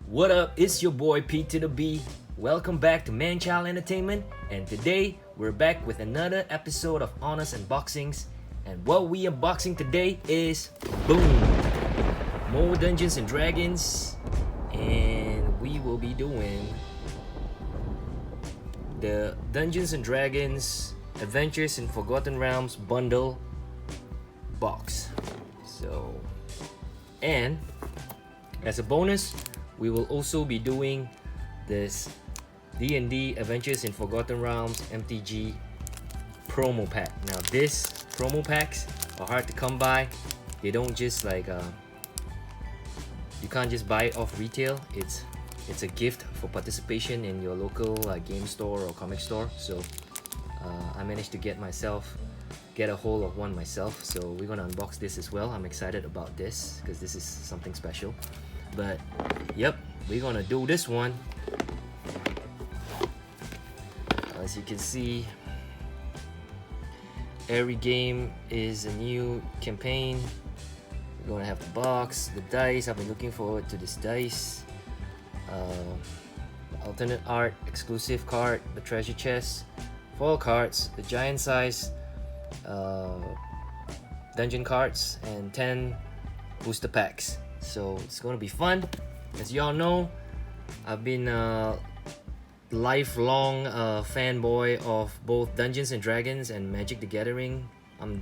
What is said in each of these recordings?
What up? It's your boy P to the B. Welcome back to Manchild Entertainment, and today we're back with another episode of Honest Unboxings. And what we unboxing today is boom, more Dungeons and Dragons, and we will be doing the Dungeons and Dragons Adventures in Forgotten Realms bundle box. And as a bonus, we will also be doing this D&D Adventures in Forgotten Realms MTG promo pack. Now this promo packs are hard to come by. They don't just you can't just buy it off retail. It's a gift for participation in your local game store or comic store. So I managed to get a hold of one myself. So we're gonna unbox this as well. I'm excited about this because this is something special. But yep, we're gonna do this one. As you can see, every game is a new campaign. We're gonna have the box, the dice. I've been looking forward to this dice. Alternate art, exclusive card, the treasure chest, foil cards, the giant size dungeon cards, and 10 booster packs. So it's gonna be fun. As y'all know, I've been a lifelong fanboy of both Dungeons and Dragons and Magic the Gathering. I'm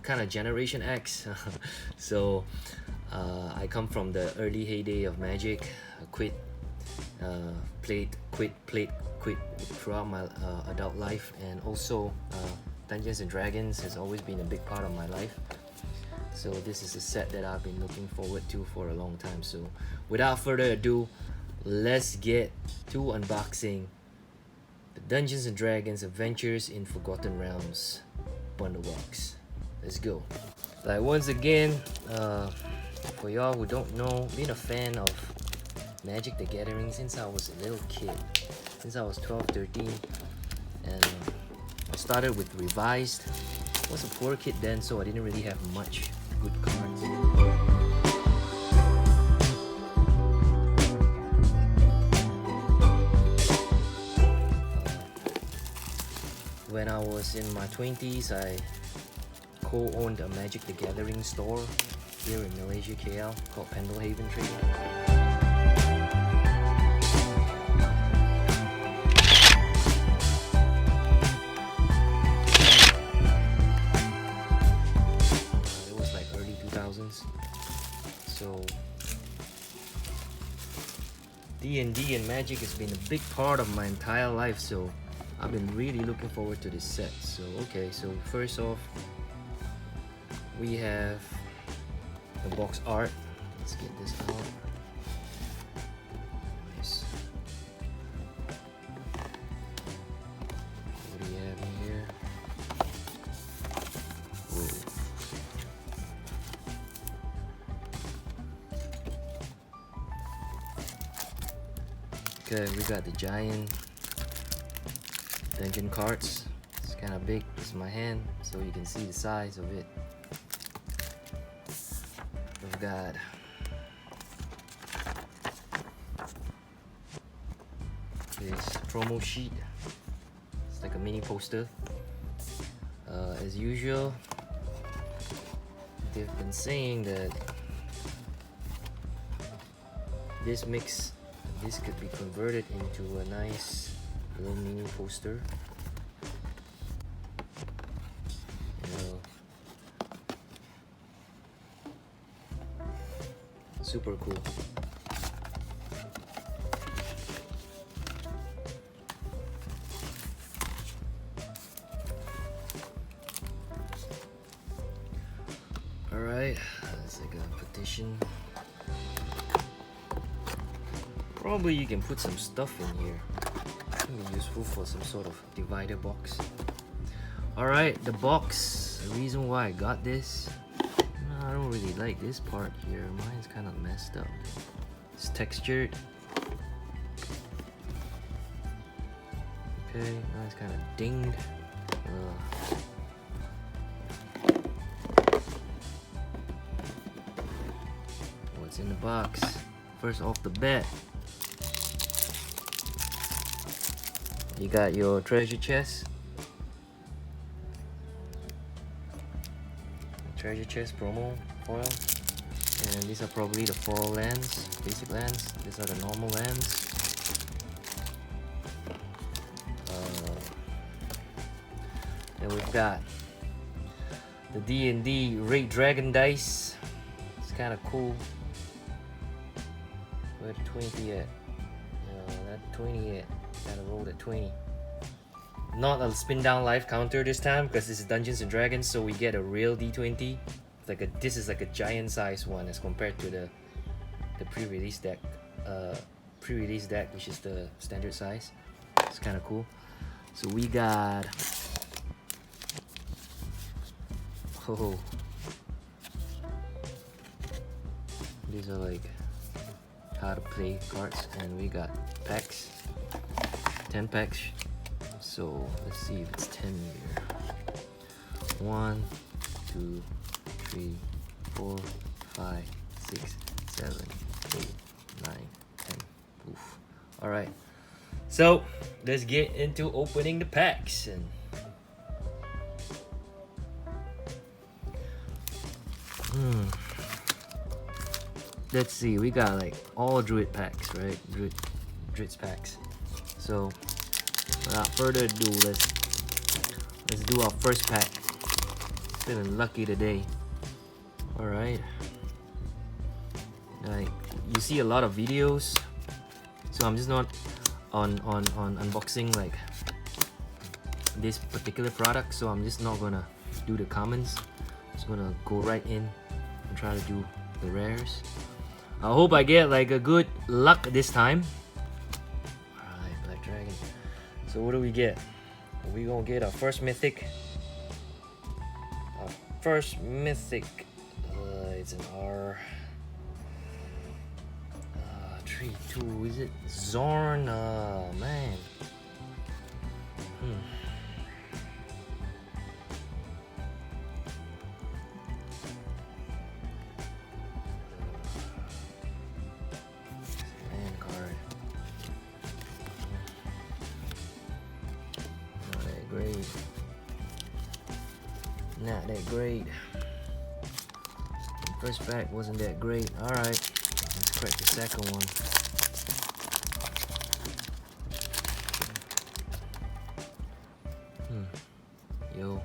kind of Generation X, so I come from the early heyday of Magic. I played throughout my adult life, and also Dungeons and Dragons has always been a big part of my life. So this is a set that I've been looking forward to for a long time. So without further ado, let's get to unboxing the Dungeons and Dragons Adventures in Forgotten Realms bundle box. Let's go. Like, once again, for y'all who don't know, been a fan of Magic the Gathering since I was a little kid, since I was 12, 13, and I started with Revised. I was a poor kid then, so I didn't really have much good cards. When I was in my 20s, I co-owned a Magic the Gathering store here in Malaysia, KL, called Pendlehaven Trading. So D&D and Magic has been a big part of my entire life, so I've been really looking forward to this set. So okay, so first off, we have the box art. Let's get this out. Nice. What do you have in here? Whoa. Okay, we got the giant dungeon cards. It's kind of big. It's my hand, so you can see the size of it. We've got this promo sheet. It's like a mini poster. As usual, they've been saying that this could be converted into a nice little mini poster. Super cool. Alright, that's like a petition. Probably you can put some stuff in here. It can be useful for some sort of divider box. Alright, the box. The reason why I got this, I don't really like this part here. Mine's kind of messed up. It's textured. Okay, mine's kind of dinged. What's in the box? first off the bat, you got your treasure chest. Treasure chest promo foil. And these are probably the foil lands, basic lands. These are the normal lands. Then we've got the D&D Red Dragon dice. It's kind of cool. Where the 20 at? No, that 20 at. Gotta roll at 20. Not a spin down life counter this time because this is Dungeons and Dragons, so we get a real D20. This is like a giant size one as compared to the pre-release deck. Pre-release deck, which is the standard size. It's kind of cool. So we got. Oh, these are like how to play cards, and we got packs, 10 packs. So let's see if it's 10 here. 1, 2, 3, 4, 5, 6, 7, 8, 9, 10. Oof. All right. So let's get into opening the packs. And let's see, we got like all druid packs, right? Druids packs. So without further ado, let's do our first pack. Feeling lucky today. All right. Like you see a lot of videos, so I'm just not on unboxing like this particular product. So I'm just not gonna do the commons. Just gonna go right in and try to do the rares. I hope I get like a good luck this time. Alright, Black Dragon. So what do we get? We gonna get our first mythic. Our first mythic. It's an R. 3/2. Is it Zorn? Man. Great. Not that great. The first pack wasn't that great. Alright, let's crack the second one. Yo.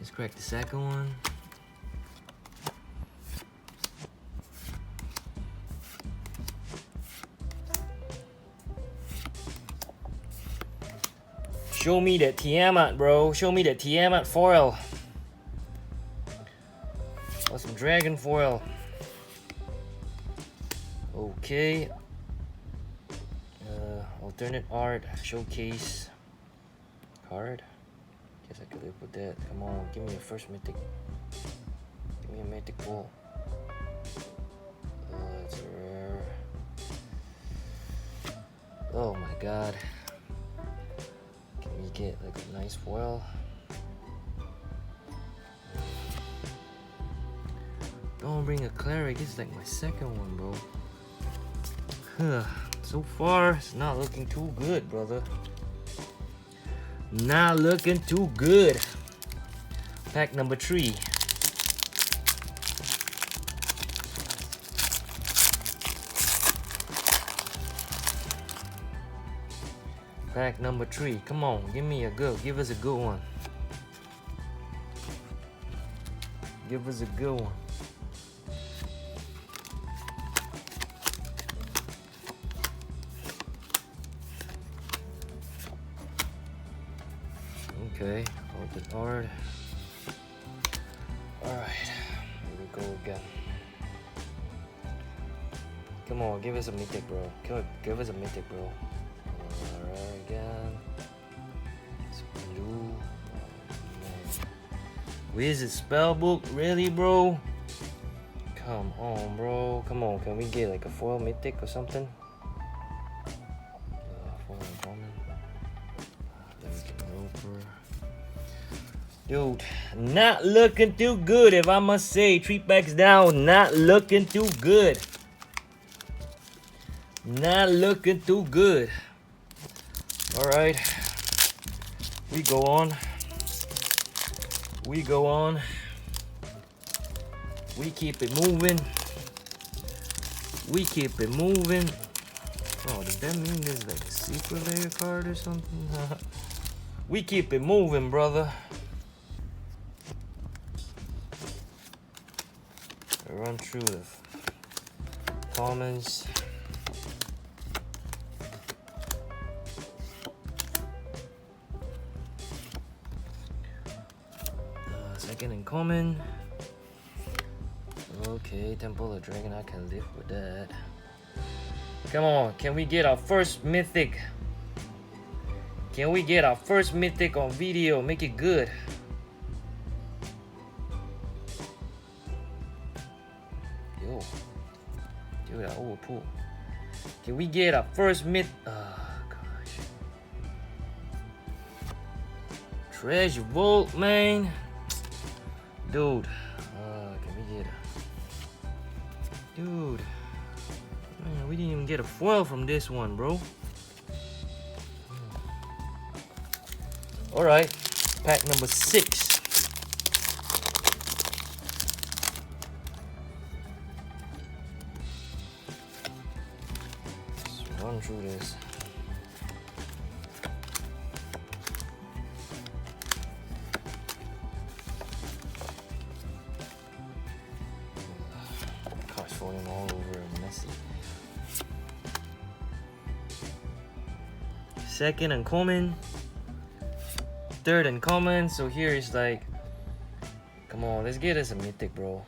Let's crack the second one. Show me that Tiamat, bro. Show me that Tiamat foil. Or some dragon foil. Okay. Alternate art showcase card. Guess I could live with that. Come on, give me a first mythic. Give me a mythic pull. It's rare. Oh my god. Can we get like a nice foil? Don't bring a cleric. It's like my second one, bro. So far, it's not looking too good, brother. Not looking too good. Pack number 3. Pack number 3. Come on, give us a good one. Give us a good one. Okay, open art. Alright, here we go again. Come on, give us a mythic, bro. Give us a mythic, bro. Alright, again. It's blue. Oh, man. Wizard spellbook? Really, bro? Come on, bro. Come on, can we get like a foil mythic or something? Foil uncommon. Roper. Dude, not looking too good, if I must say. 3 packs down, not looking too good. Not looking too good. Alright. We go on. We go on. We keep it moving. We keep it moving. Oh, does that mean there's like a secret layer card or something? We keep it moving, brother. I run through the commons. Second in common. Okay, Temple of Dragon, I can live with that. Come on, can we get our first mythic? Can we get our first mythic on video? Make it good. Yo, dude, I overpull. Can we get our first myth? Oh gosh. Treasure Vault, man. Dude, can we get a... Dude, man, we didn't even get a foil from this one, bro. Alright, pack number 6. Let's run through this. Cards falling all over and messy. Second uncommon. Third uncommon. So here is like, come on, let's get us a mythic, bro.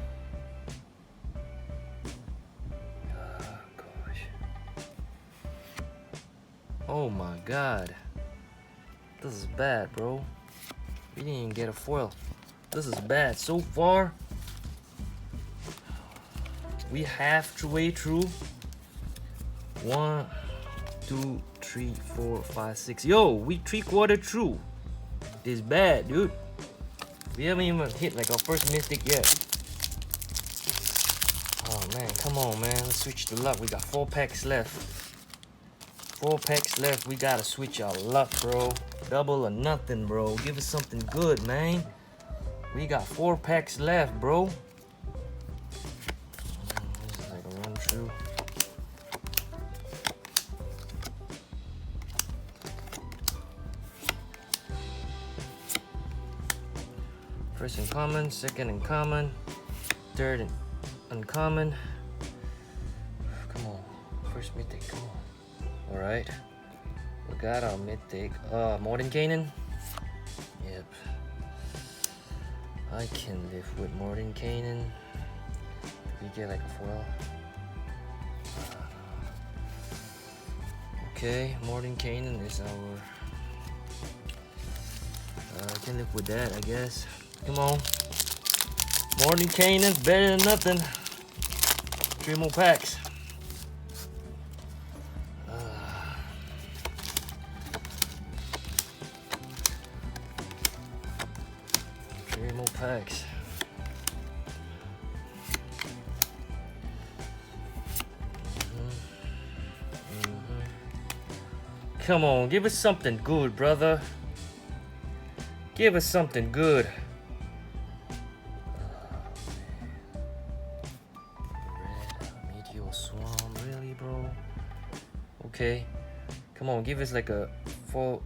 Oh gosh. Oh my god. This is bad, bro. We didn't even get a foil. This is bad. So far, we halfway through. 1, 2, 3, 4, 5, 6. Yo, we 3/4 through. It's bad, dude. We haven't even hit like our first mythic yet. Oh man, come on, man. Let's switch the luck. We got 4 packs left. 4 packs left. We gotta switch our luck, bro. Double or nothing, bro. Give us something good, man. We got 4 packs left, bro. This is like a run through. First uncommon, second uncommon, third uncommon. Come on, first mythic, come on. Alright, we got our mythic. Modern Canaan. Yep. I can live with Modern Canaan. We get like a foil. Okay, Modern Canaan is our... I can live with that, I guess. Come on. Modern Canaan's better than nothing. 3 more packs. 3 more packs. Come on, give us something good, brother. Give us something good. Okay, come on, give us like a full.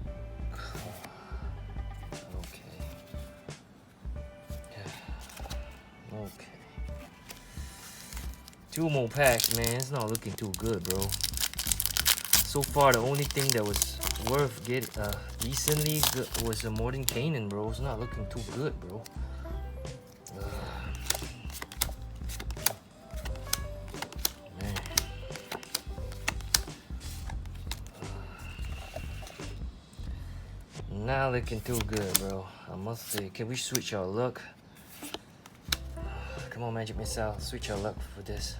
Okay. Okay. 2 more packs, man. It's not looking too good, bro. So far, the only thing that was worth getting decently good was a Modern Canaan, bro. It's not looking too good, bro. Not looking too good, bro. I must say. Can we switch our luck? Come on, Magic Missile. Switch our luck for this.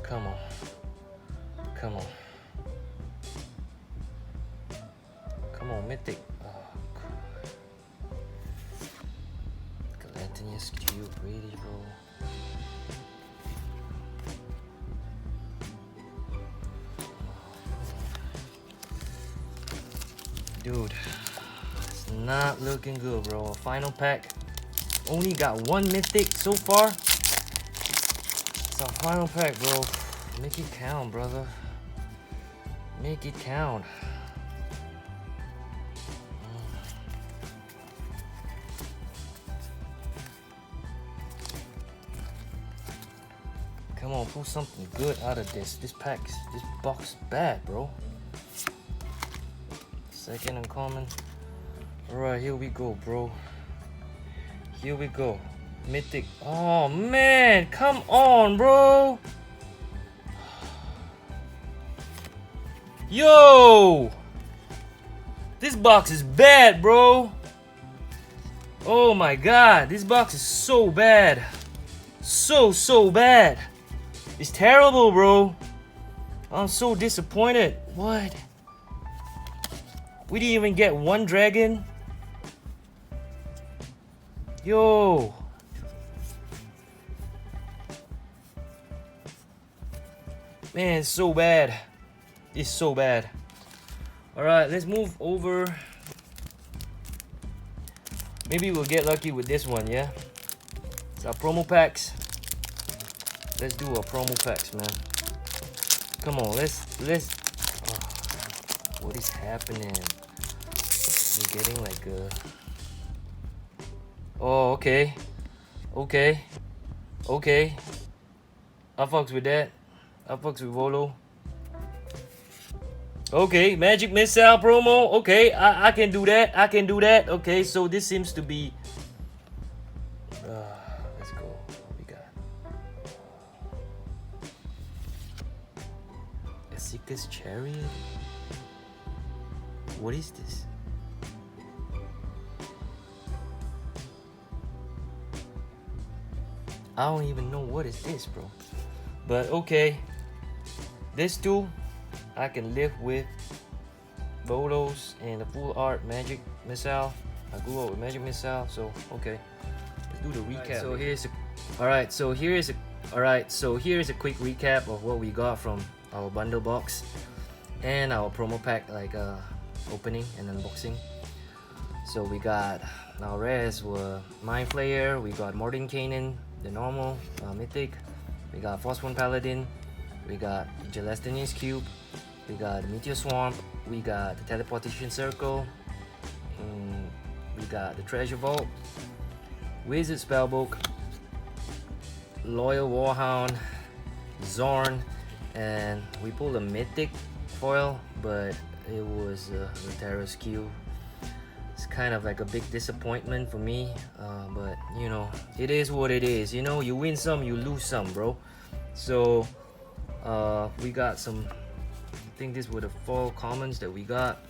Come on. Come on. Come on, Mythic. Oh, God. Galanthus Cube, really, bro? Dude, it's not looking good, bro. Final pack. Only got one mythic so far. It's our final pack, bro. Make it count, brother. Make it count. Come on, pull something good out of this. This box is bad, bro. Second uncommon. Alright, here we go, bro. Here we go. Mythic. Oh man, come on, bro. Yo! This box is bad, bro. Oh my god, this box is so bad. So bad. It's terrible, bro. I'm so disappointed. What? We didn't even get one dragon. Yo. Man, it's so bad. It's so bad. Alright, let's move over. Maybe we'll get lucky with this one, yeah? It's our promo packs. Let's do our promo packs, man. Come on, let's oh, what is happening? We're getting like a... Oh, okay. Okay. Okay. I fucks with that. I fucks with Volo. Okay, Magic Missile promo. Okay, I can do that. I can do that. Okay, so this seems to be... let's go. What we got? Seeker's Chariot? What is this? I don't even know what is this, bro. But okay. This two, I can live with. Bolos and the full art Magic Missile. I grew up with Magic Missile, so okay. Let's do the recap. So here's a quick recap of what we got from our bundle box and our promo pack, like opening and unboxing. So we got our rares were Mind Flayer, we got Morden Kanan, the normal mythic, we got Phosphorus Paladin, we got Gelastinian's Cube, we got Meteor Swamp, we got the Teleportation Circle, we got the Treasure Vault, Wizard Spellbook, Loyal Warhound, Zorn, and we pulled a mythic foil, but it was the Terra's Cube. It's kind of like a big disappointment for me, but you know, it is what it is. You know, you win some, you lose some, bro. So we got some, I think these were the foil commons that we got.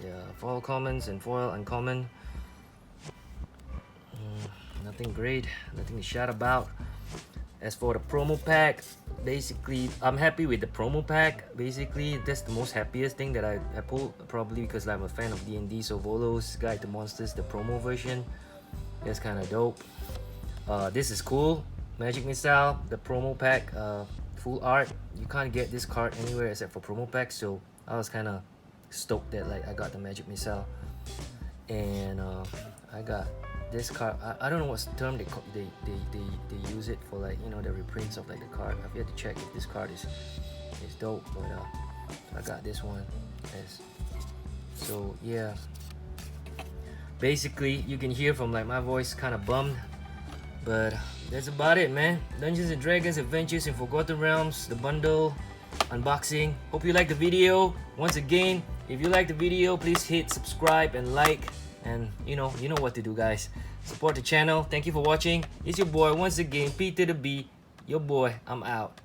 Yeah, foil commons and foil uncommon. Nothing great, nothing to shout about. As for the promo pack, basically I'm happy with the promo pack. Basically that's the most happiest thing that I pulled, probably because I'm a fan of D&D. So Volo's Guide to Monsters, the promo version, that's kind of dope. This is cool. Magic Missile, the promo pack, full art. You can't get this card anywhere except for promo pack, so I was kind of stoked that like I got the Magic Missile. And I got this card. I don't know what term they use it for, like, you know, the reprints of like the card. I've yet to check if this card is dope, but I got this one. So yeah, basically you can hear from like my voice kind of bummed, but that's about it, man. Dungeons and Dragons Adventures in Forgotten Realms, the bundle unboxing. Hope you liked the video. Once again, if you liked the video, please hit subscribe and like. And you know what to do, guys. Support the channel. Thank you for watching. It's your boy once again, P to the B. Your boy, I'm out.